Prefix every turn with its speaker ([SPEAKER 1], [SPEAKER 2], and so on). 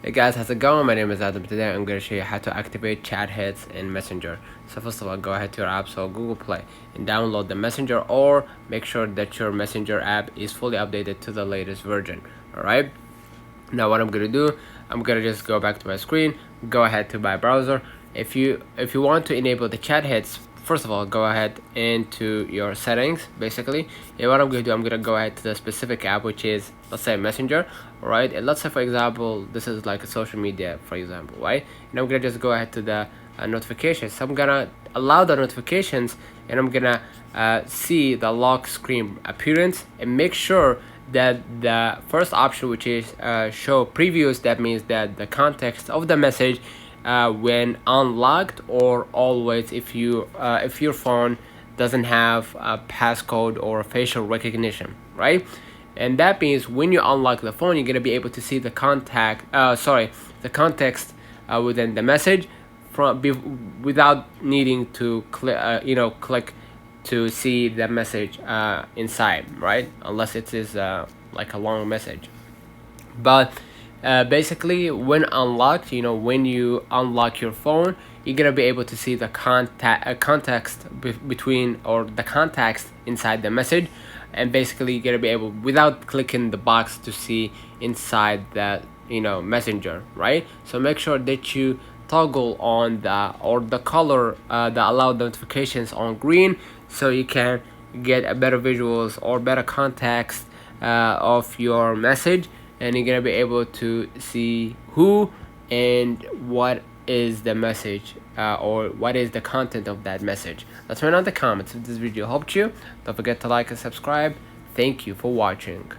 [SPEAKER 1] Hey guys, how's it going? My name is Adam. Today I'm going to show you how to activate chat hits in Messenger. So first of all, go ahead to your app, so Google Play, and download the Messenger, or make sure that your Messenger app is fully updated to the latest version. Alright, now what I'm going to do, I'm going to just go back to my screen, go ahead to my browser. If you want to enable the chat hits, first of all, go ahead into your settings. Basically, and what I'm going to do, I'm going to go ahead to the specific app, which is, let's say, Messenger. All right, and let's say, for example, this is like a social media, for example, right? And I'm going to just go ahead to the notifications. So I'm going to allow the notifications, and I'm going to see the lock screen appearance, and make sure that the first option, which is show previews, that means that the context of the message when unlocked, or always if your phone doesn't have a passcode or facial recognition, right? And that means when you unlock the phone, you're gonna be able to see the the context within the message without needing to click to see the message inside, right? Unless it is like a long message. But basically, when unlocked, when you unlock your phone, you're gonna be able to see the context between, or the context inside the message, and basically you're gonna be able, without clicking the box, to see inside that Messenger, right? So make sure that you toggle on the color, the allowed notifications on green, so you can get a better visuals or better context of your message, and you're gonna be able to see who and what is the message, or what is the content of that message. Let me know in the comments if this video helped you. Don't forget to like and subscribe. Thank you for watching.